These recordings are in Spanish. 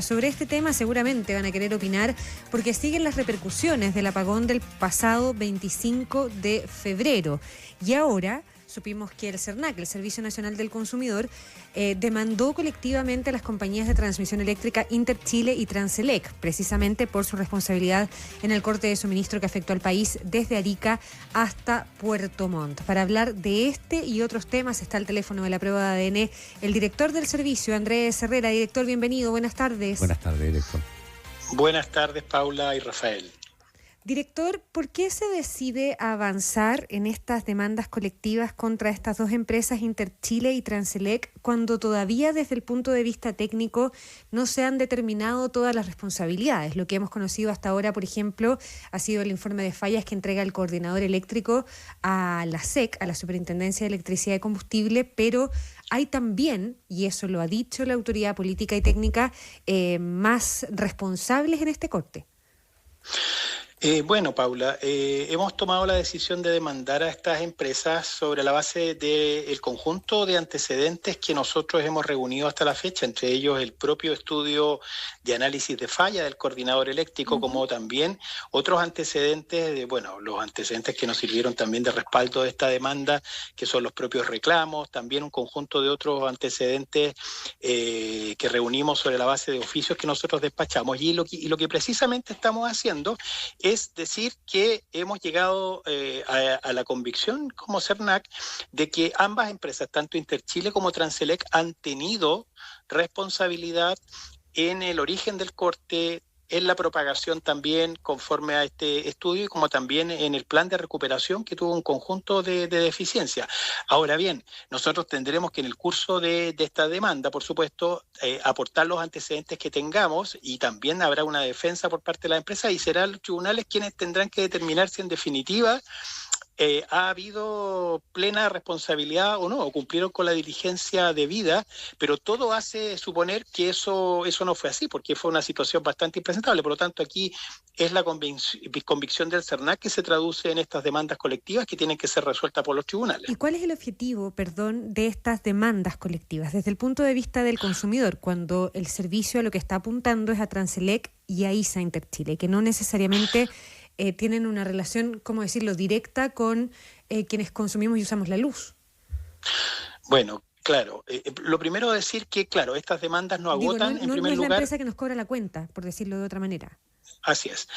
Sobre este tema seguramente van a querer opinar porque siguen las repercusiones del apagón del pasado 25 de febrero. Y ahora supimos que el CERNAC, el Servicio Nacional del Consumidor, demandó colectivamente a las compañías de transmisión eléctrica Interchile y Transelec, precisamente por su responsabilidad en el corte de suministro que afectó al país desde Arica hasta Puerto Montt. Para hablar de este y otros temas está al teléfono de la prueba de ADN el director del servicio, Andrés Herrera. Director, bienvenido, buenas tardes. Buenas tardes, director. Buenas tardes, Paula y Rafael. Director, ¿por qué se decide avanzar en estas demandas colectivas contra estas dos empresas, Interchile y Transelec, cuando todavía desde el punto de vista técnico no se han determinado todas las responsabilidades? Lo que hemos conocido hasta ahora, por ejemplo, ha sido el informe de fallas que entrega el coordinador eléctrico a la SEC, a la Superintendencia de Electricidad y Combustible, pero hay también, y eso lo ha dicho la autoridad política y técnica, más responsables en este corte. Bueno, Paula, hemos tomado la decisión de demandar a estas empresas sobre la base del conjunto de antecedentes que nosotros hemos reunido hasta la fecha, entre ellos el propio estudio de análisis de falla del coordinador eléctrico, como también otros antecedentes, los antecedentes que nos sirvieron también de respaldo de esta demanda, que son los propios reclamos, también un conjunto de otros antecedentes que reunimos sobre la base de oficios que nosotros despachamos. Y lo que precisamente estamos haciendo es decir que hemos llegado a la convicción como CERNAC de que ambas empresas, tanto Interchile como Transelec, han tenido responsabilidad en el origen del corte, en la propagación también conforme a este estudio y como también en el plan de recuperación que tuvo un conjunto de deficiencias. Ahora bien, nosotros tendremos que en el curso de esta demanda, por supuesto, aportar los antecedentes que tengamos y también habrá una defensa por parte de la empresa y serán los tribunales quienes tendrán que determinar si en definitiva ha habido plena responsabilidad o no, o cumplieron con la diligencia debida, pero todo hace suponer que eso no fue así, porque fue una situación bastante impresentable. Por lo tanto, aquí es la convicción del CERNAC que se traduce en estas demandas colectivas que tienen que ser resueltas por los tribunales. ¿Y cuál es el objetivo, de estas demandas colectivas desde el punto de vista del consumidor, cuando el servicio a lo que está apuntando es a Transelec y a ISA Interchile, que no necesariamente tienen una relación, ¿cómo decirlo?, directa con quienes consumimos y usamos la luz? Bueno, claro. Lo primero es decir que, claro, estas demandas no agotan, en primer lugar. No es la empresa que nos cobra la cuenta, por decirlo de otra manera. Así es.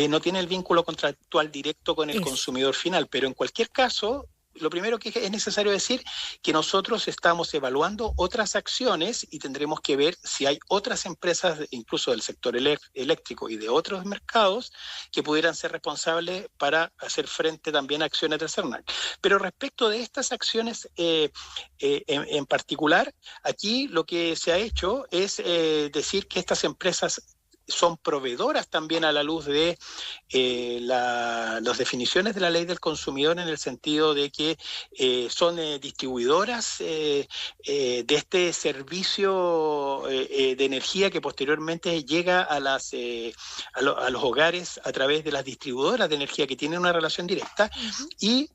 No tiene el vínculo contractual directo con el consumidor final, pero en cualquier caso, lo primero que es necesario decir que nosotros estamos evaluando otras acciones y tendremos que ver si hay otras empresas, incluso del sector eléctrico y de otros mercados, que pudieran ser responsables para hacer frente también a acciones del CERNAC. Pero respecto de estas acciones en particular, aquí lo que se ha hecho es decir que estas empresas son proveedoras también a la luz de las definiciones de la ley del consumidor, en el sentido de que son distribuidoras de este servicio de energía que posteriormente llega a los hogares a través de las distribuidoras de energía que tienen una relación directa y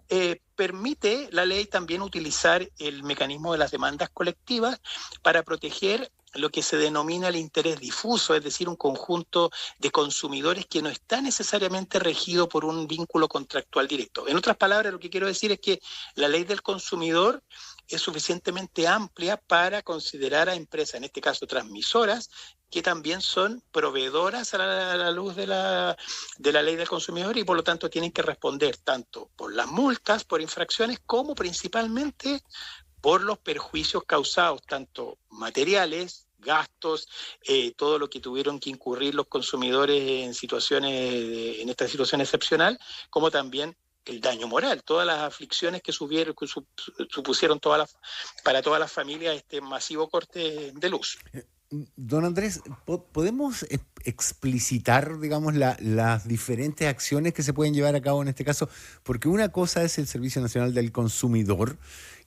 permite la ley también utilizar el mecanismo de las demandas colectivas para proteger lo que se denomina el interés difuso, es decir, un conjunto de consumidores que no está necesariamente regido por un vínculo contractual directo. En otras palabras, lo que quiero decir es que la ley del consumidor es suficientemente amplia para considerar a empresas, en este caso transmisoras, que también son proveedoras a la luz de la ley del consumidor y por lo tanto tienen que responder tanto por las multas, por infracciones, como principalmente por los perjuicios causados, tanto materiales, gastos, todo lo que tuvieron que incurrir los consumidores en esta situación excepcional, como también el daño moral, todas las aflicciones que supusieron para todas las familias este masivo corte de luz. Don Andrés, ¿podemos explicitar, digamos, las diferentes acciones que se pueden llevar a cabo en este caso? Porque una cosa es el Servicio Nacional del Consumidor,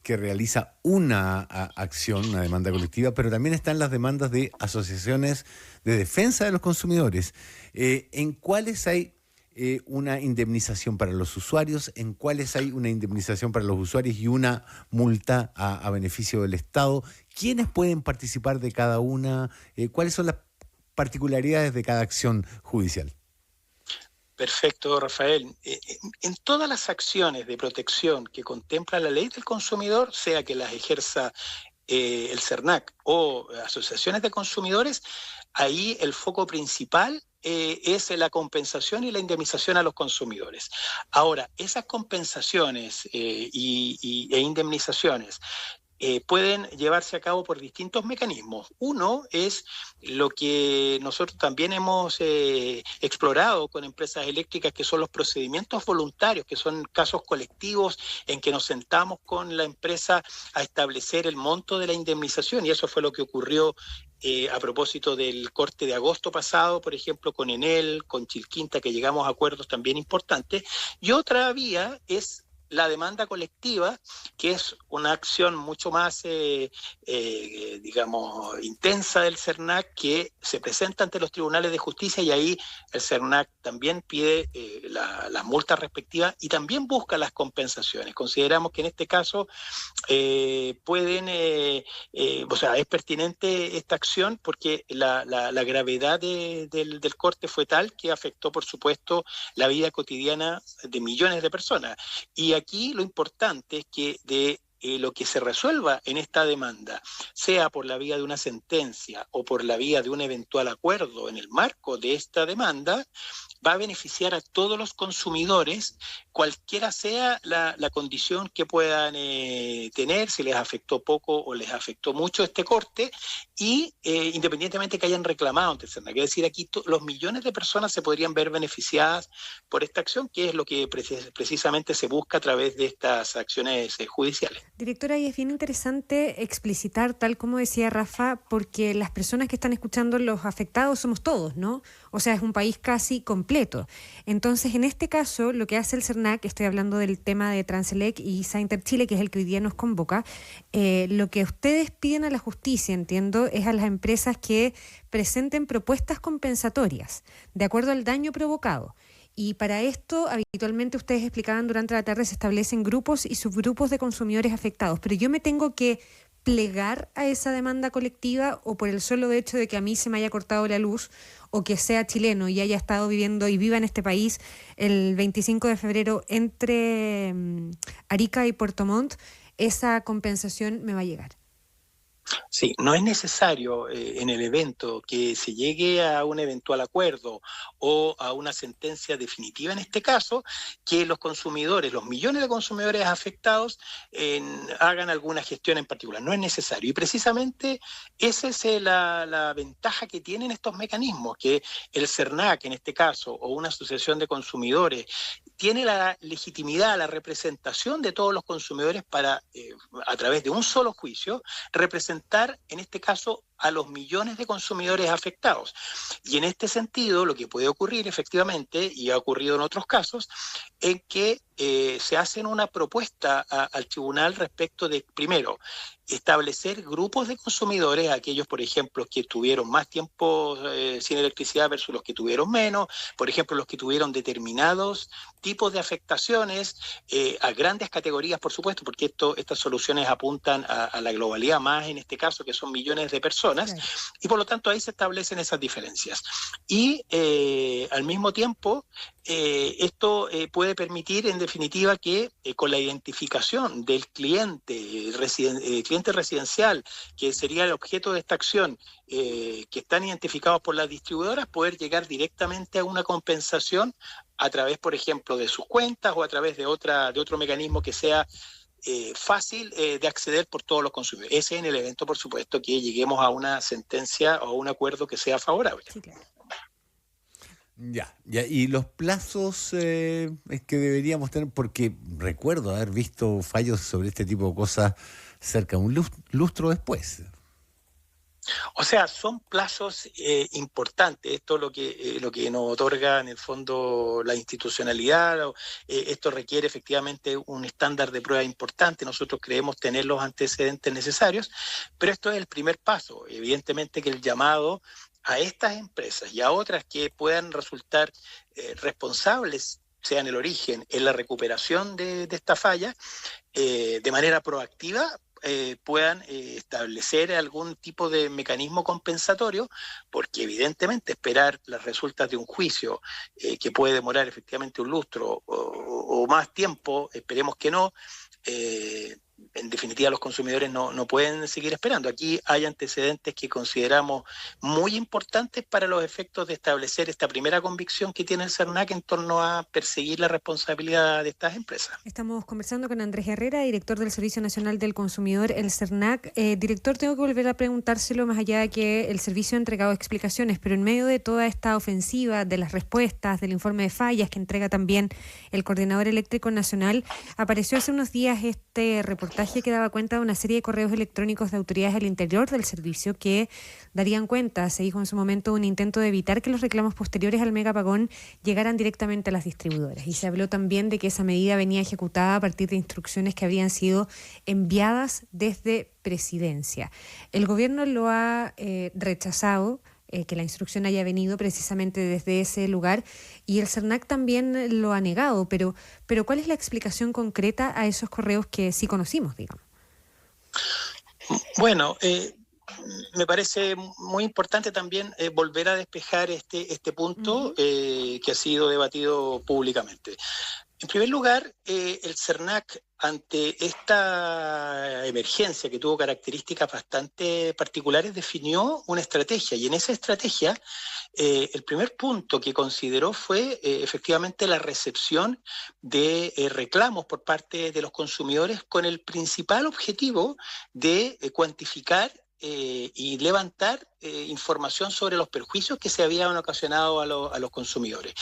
que realiza una acción, una demanda colectiva, pero también están las demandas de asociaciones de defensa de los consumidores. ¿En cuáles hay una indemnización para los usuarios? ¿En cuáles hay una indemnización para los usuarios y una multa a beneficio del Estado? ¿Quiénes pueden participar de cada una? ¿Cuáles son las particularidades de cada acción judicial. Perfecto, Rafael. En todas las acciones de protección que contempla la ley del consumidor, sea que las ejerza el CERNAC o asociaciones de consumidores, ahí el foco principal es la compensación y la indemnización a los consumidores. Ahora, esas compensaciones e indemnizaciones pueden llevarse a cabo por distintos mecanismos. Uno es lo que nosotros también hemos explorado con empresas eléctricas, que son los procedimientos voluntarios, que son casos colectivos en que nos sentamos con la empresa a establecer el monto de la indemnización, y eso fue lo que ocurrió a propósito del corte de agosto pasado, por ejemplo, con Enel, con Chilquinta, que llegamos a acuerdos también importantes. Y otra vía es la demanda colectiva, que es una acción mucho más, digamos, intensa del CERNAC, que se presenta ante los tribunales de justicia, y ahí el CERNAC también pide las multas respectivas y también busca las compensaciones. Consideramos que en este caso es pertinente esta acción porque la gravedad del corte fue tal que afectó, por supuesto, la vida cotidiana de millones de personas. Y aquí lo importante es que lo que se resuelva en esta demanda, sea por la vía de una sentencia o por la vía de un eventual acuerdo en el marco de esta demanda, va a beneficiar a todos los consumidores, cualquiera sea la condición que puedan tener, si les afectó poco o les afectó mucho este corte, y independientemente que hayan reclamado ante el CERNAC. Es decir, aquí los millones de personas se podrían ver beneficiadas por esta acción, que es lo que precisamente se busca a través de estas acciones judiciales. Directora, y es bien interesante explicitar, tal como decía Rafa, porque las personas que están escuchando, los afectados somos todos, ¿no? O sea, es un país casi completo. Entonces, en este caso, lo que hace el CERNAC, estoy hablando del tema de Transelec y Sainter Chile, que es el que hoy día nos convoca, lo que ustedes piden a la justicia, entiendo, es a las empresas que presenten propuestas compensatorias de acuerdo al daño provocado. Y para esto, habitualmente ustedes explicaban durante la tarde, se establecen grupos y subgrupos de consumidores afectados. Pero yo me tengo que plegar a esa demanda colectiva, o por el solo hecho de que a mí se me haya cortado la luz, o que sea chileno y haya estado viviendo y viva en este país el 25 de febrero entre Arica y Puerto Montt, esa compensación me va a llegar. Sí, no es necesario en el evento que se llegue a un eventual acuerdo o a una sentencia definitiva en este caso, que los consumidores, los millones de consumidores afectados, hagan alguna gestión en particular. No es necesario. Y precisamente esa es la ventaja que tienen estos mecanismos, que el CERNAC en este caso, o una asociación de consumidores, tiene la legitimidad, la representación de todos los consumidores para, a través de un solo juicio, representar en este caso a los millones de consumidores afectados. Y en este sentido, lo que puede ocurrir efectivamente, y ha ocurrido en otros casos, es que se hacen una propuesta al tribunal respecto de, primero, establecer grupos de consumidores, aquellos, por ejemplo, que tuvieron más tiempo sin electricidad versus los que tuvieron menos, por ejemplo, los que tuvieron determinados tipos de afectaciones, a grandes categorías, por supuesto, porque estas soluciones apuntan a la globalidad más, en este caso, que son millones de personas, claro. Y por lo tanto ahí se establecen esas diferencias. Y al mismo tiempo, esto puede permitir, en definitiva, que con la identificación del cliente residencial, que sería el objeto de esta acción, que están identificados por las distribuidoras, poder llegar directamente a una compensación a través, por ejemplo, de sus cuentas o a través de otro mecanismo que sea fácil de acceder por todos los consumidores. Ese es en el evento, por supuesto, que lleguemos a una sentencia o a un acuerdo que sea favorable. Sí, claro. Ya, y los plazos es que deberíamos tener, porque recuerdo haber visto fallos sobre este tipo de cosas cerca de un lustro después. O sea, son plazos importantes. Esto es lo que nos otorga en el fondo la institucionalidad. Esto requiere efectivamente un estándar de prueba importante. Nosotros creemos tener los antecedentes necesarios, pero esto es el primer paso. Evidentemente que el llamado a estas empresas y a otras que puedan resultar responsables, sea en el origen, en la recuperación de esta falla, de manera proactiva, puedan establecer algún tipo de mecanismo compensatorio, porque evidentemente esperar las resultas de un juicio que puede demorar efectivamente un lustro o más tiempo, esperemos que no, en definitiva los consumidores no pueden seguir esperando. Aquí hay antecedentes que consideramos muy importantes para los efectos de establecer esta primera convicción que tiene el CERNAC en torno a perseguir la responsabilidad de estas empresas. Estamos conversando con Andrés Herrera, director del Servicio Nacional del Consumidor, el CERNAC. Director, tengo que volver a preguntárselo, más allá de que el servicio ha entregado explicaciones, pero en medio de toda esta ofensiva de las respuestas, del informe de fallas que entrega también el Coordinador Eléctrico Nacional, apareció hace unos días este reportaje que daba cuenta de una serie de correos electrónicos de autoridades al interior del servicio que darían cuenta, se dijo en su momento, un intento de evitar que los reclamos posteriores al megapagón llegaran directamente a las distribuidoras. Y se habló también de que esa medida venía ejecutada a partir de instrucciones que habían sido enviadas desde Presidencia. El gobierno lo ha rechazado, que la instrucción haya venido precisamente desde ese lugar, y el CERNAC también lo ha negado, pero ¿cuál es la explicación concreta a esos correos que sí conocimos, digamos? Bueno, me parece muy importante también volver a despejar este punto que ha sido debatido públicamente. En primer lugar, el CERNAC, ante esta emergencia que tuvo características bastante particulares, definió una estrategia, y en esa estrategia el primer punto que consideró fue efectivamente la recepción de reclamos por parte de los consumidores, con el principal objetivo de cuantificar y levantar información sobre los perjuicios que se habían ocasionado a los consumidores.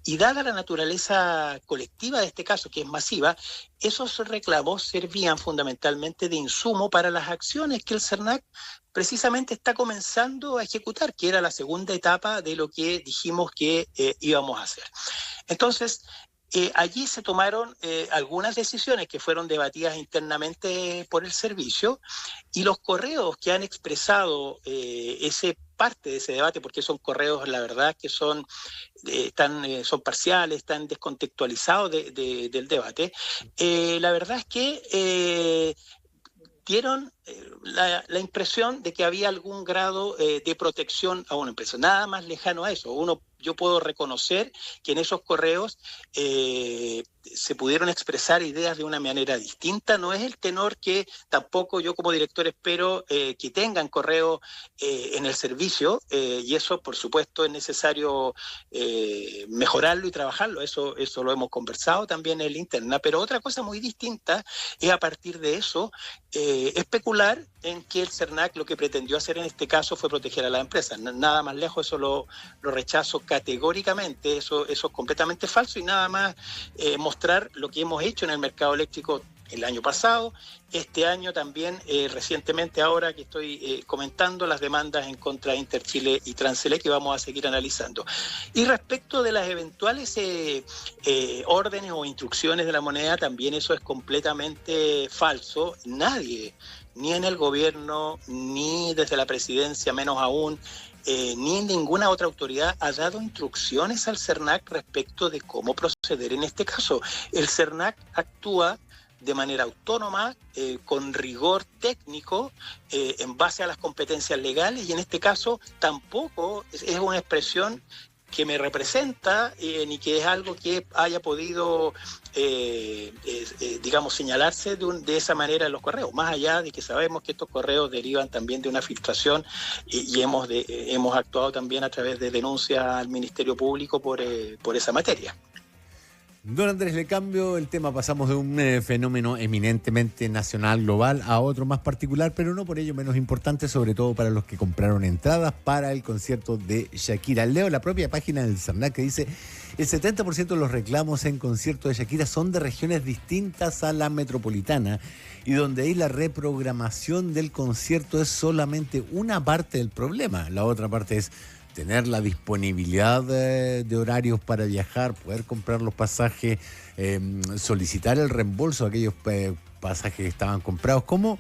Y dada la naturaleza colectiva de este caso, que es masiva, esos reclamos servían fundamentalmente de insumo para las acciones que el CERNAC precisamente está comenzando a ejecutar, que era la segunda etapa de lo que dijimos que íbamos a hacer. Entonces, allí se tomaron algunas decisiones que fueron debatidas internamente por el servicio, y los correos que han expresado parte de ese debate, porque son correos, la verdad, que son parciales, están descontextualizados del debate, la verdad es que dieron la impresión de que había algún grado de protección a una empresa. Nada más lejano a eso. Yo puedo reconocer que en esos correos se pudieron expresar ideas de una manera distinta. No es el tenor que tampoco yo como director espero que tengan correo en el servicio, y eso por supuesto es necesario mejorarlo y trabajarlo. Eso lo hemos conversado también en el interna. Pero otra cosa muy distinta es, a partir de eso, especular en que el CERNAC lo que pretendió hacer en este caso fue proteger a la empresa. Nada más lejos, eso lo rechazo categóricamente. Eso es completamente falso, y nada más mostrar lo que hemos hecho en el mercado eléctrico el año pasado, este año también, recientemente, ahora que estoy comentando las demandas en contra de Interchile y Transelec, que vamos a seguir analizando. Y respecto de las eventuales órdenes o instrucciones de la moneda, también eso es completamente falso. Nadie, ni en el gobierno, ni desde la presidencia, menos aún, ni ninguna otra autoridad ha dado instrucciones al CERNAC respecto de cómo proceder en este caso. El CERNAC actúa de manera autónoma, con rigor técnico, en base a las competencias legales, y en este caso tampoco es una expresión que me representa, ni que es algo que haya podido, digamos, señalarse de esa manera en los correos, más allá de que sabemos que estos correos derivan también de una filtración, y hemos actuado también a través de denuncias al Ministerio Público por esa materia. Don Andrés, le cambio el tema. Pasamos de un fenómeno eminentemente nacional, global, a otro más particular, pero no por ello menos importante, sobre todo para los que compraron entradas para el concierto de Shakira. Leo la propia página del CERNAC que dice: el 70% de los reclamos en concierto de Shakira son de regiones distintas a la metropolitana, y donde ahí la reprogramación del concierto es solamente una parte del problema. La otra parte es tener la disponibilidad de horarios para viajar, poder comprar los pasajes, solicitar el reembolso de aquellos pasajes que estaban comprados. ¿Cómo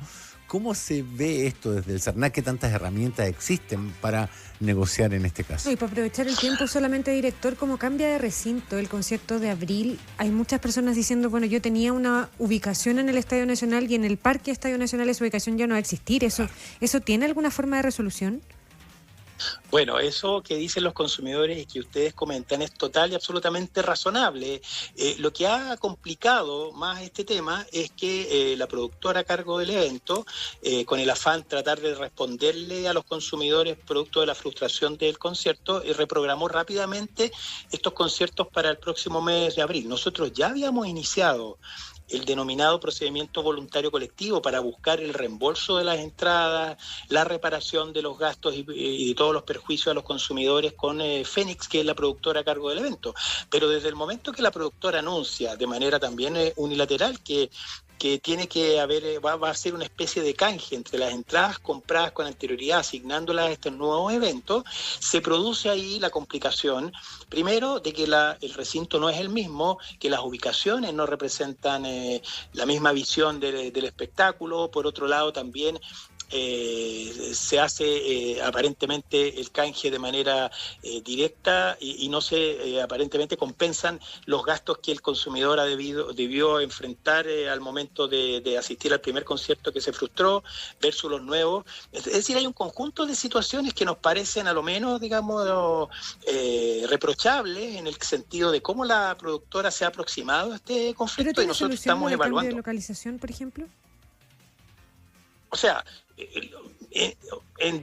cómo se ve esto desde el SERNAC? ¿Qué tantas herramientas existen para negociar en este caso? No, y para aprovechar el tiempo solamente, director, como cambia de recinto el concierto de abril, hay muchas personas diciendo, bueno, yo tenía una ubicación en el Estadio Nacional y en el Parque Estadio Nacional esa ubicación ya no va a existir. ¿Eso tiene alguna forma de resolución? Bueno, eso que dicen los consumidores y que ustedes comentan es total y absolutamente razonable. Lo que ha complicado más este tema es que la productora a cargo del evento, con el afán tratar de responderle a los consumidores producto de la frustración del concierto, reprogramó rápidamente estos conciertos para el próximo mes de abril. Nosotros ya habíamos iniciado el denominado procedimiento voluntario colectivo para buscar el reembolso de las entradas, la reparación de los gastos y de todos los perjuicios a los consumidores con Fénix, que es la productora a cargo del evento. Pero desde el momento que la productora anuncia de manera también unilateral que tiene que haber, va a ser una especie de canje entre las entradas compradas con anterioridad, asignándolas a estos nuevos eventos, se produce ahí la complicación, primero, de que el recinto no es el mismo, que las ubicaciones no representan la misma visión del espectáculo, por otro lado también se hace aparentemente el canje de manera directa y no se aparentemente compensan los gastos que el consumidor debió enfrentar al momento de asistir al primer concierto que se frustró versus los nuevos. Es decir, hay un conjunto de situaciones que nos parecen a lo menos, digamos, reprochables en el sentido de cómo la productora se ha aproximado a este conflicto y nosotros estamos evaluando. ¿Cambio de localización, por ejemplo? O sea,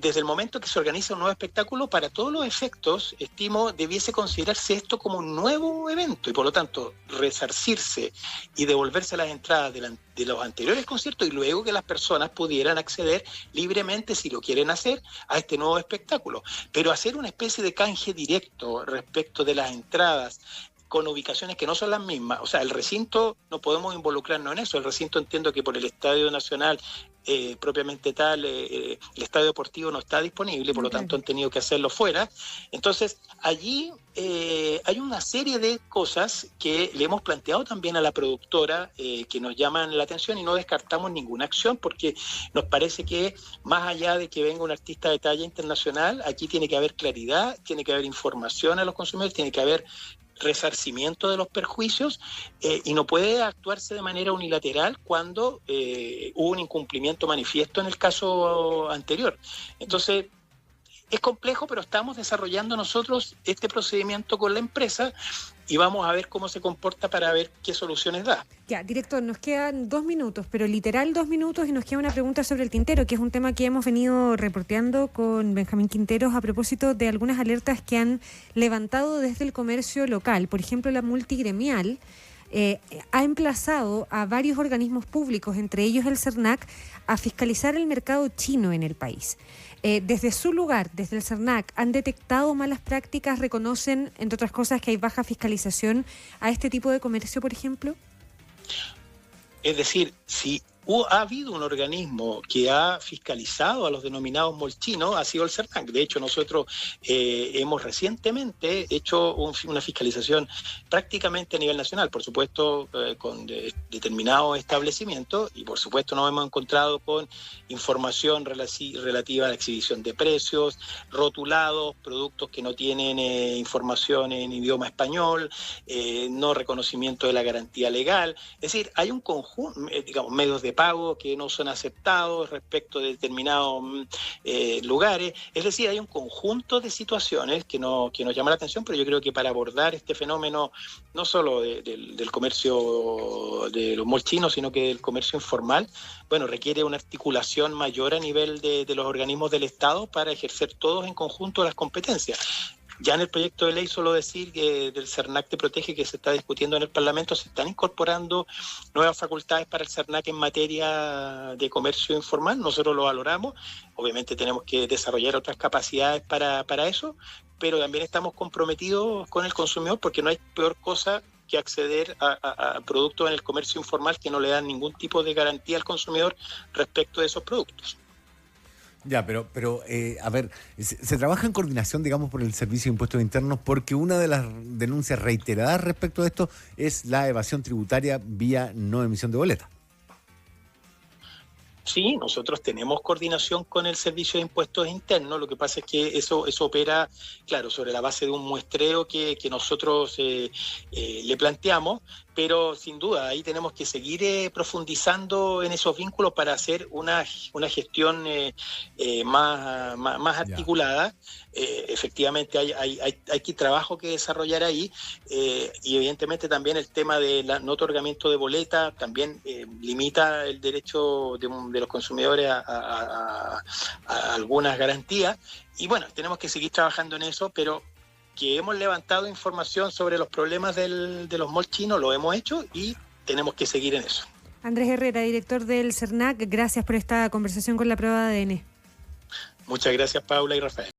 desde el momento que se organiza un nuevo espectáculo, para todos los efectos, estimo, debiese considerarse esto como un nuevo evento y por lo tanto resarcirse y devolverse las entradas de los anteriores conciertos y luego que las personas pudieran acceder libremente, si lo quieren hacer, a este nuevo espectáculo. Pero hacer una especie de canje directo respecto de las entradas con ubicaciones que no son las mismas, o sea, el recinto no podemos involucrarnos en eso, el recinto entiendo que por el Estadio Nacional propiamente tal, el estadio deportivo no está disponible, por lo tanto han tenido que hacerlo fuera. Entonces, allí hay una serie de cosas que le hemos planteado también a la productora que nos llaman la atención y no descartamos ninguna acción porque nos parece que más allá de que venga un artista de talla internacional, aquí tiene que haber claridad, tiene que haber información a los consumidores, tiene que haber resarcimiento de los perjuicios y no puede actuarse de manera unilateral cuando hubo un incumplimiento manifiesto en el caso anterior. Entonces, es complejo, pero estamos desarrollando nosotros este procedimiento con la empresa y vamos a ver cómo se comporta para ver qué soluciones da. Ya, director, nos quedan 2 minutos, pero literal 2 minutos y nos queda una pregunta sobre el tintero, que es un tema que hemos venido reporteando con Benjamín Quinteros a propósito de algunas alertas que han levantado desde el comercio local. Por ejemplo, la multigremial ha emplazado a varios organismos públicos, entre ellos el SERNAC, a fiscalizar el mercado chino en el país. Desde su lugar, desde el SERNAC, ¿han detectado malas prácticas? ¿Reconocen, entre otras cosas, que hay baja fiscalización a este tipo de comercio, por ejemplo? Es decir, si ha habido un organismo que ha fiscalizado a los denominados molchinos, ha sido el SERNAC. De hecho, nosotros hemos recientemente hecho una fiscalización prácticamente a nivel nacional, por supuesto con determinados establecimientos y por supuesto nos hemos encontrado con información relativa a la exhibición de precios, rotulados, productos que no tienen información en idioma español, no reconocimiento de la garantía legal. Es decir, hay un conjunto, digamos, medios de pago que no son aceptados respecto de determinados lugares. Es decir, hay un conjunto de situaciones que nos llaman la atención, pero yo creo que para abordar este fenómeno, no solo del comercio de los molchinos, sino que del comercio informal, bueno, requiere una articulación mayor a nivel de los organismos del Estado para ejercer todos en conjunto las competencias. Ya en el proyecto de ley, solo decir que del SERNAC te protege que se está discutiendo en el Parlamento, se están incorporando nuevas facultades para el SERNAC en materia de comercio informal. Nosotros lo valoramos. Obviamente tenemos que desarrollar otras capacidades para eso, pero también estamos comprometidos con el consumidor porque no hay peor cosa que acceder a productos en el comercio informal que no le dan ningún tipo de garantía al consumidor respecto de esos productos. Ya, pero a ver, se trabaja en coordinación, digamos, por el Servicio de Impuestos Internos, porque una de las denuncias reiteradas respecto a esto es la evasión tributaria vía no emisión de boleta. Sí, nosotros tenemos coordinación con el Servicio de Impuestos Internos. Lo que pasa es que eso opera, claro, sobre la base de un muestreo que nosotros le planteamos, pero sin duda ahí tenemos que seguir profundizando en esos vínculos para hacer una gestión más articulada. Efectivamente hay trabajo que desarrollar ahí, y evidentemente también el tema del no otorgamiento de boleta también limita el derecho de los consumidores a algunas garantías, y bueno, tenemos que seguir trabajando en eso, pero que hemos levantado información sobre los problemas de los malls chinos, lo hemos hecho y tenemos que seguir en eso. Andrés Herrera, director del CERNAC, gracias por esta conversación con La Prueba de ADN. Muchas gracias, Paula y Rafael.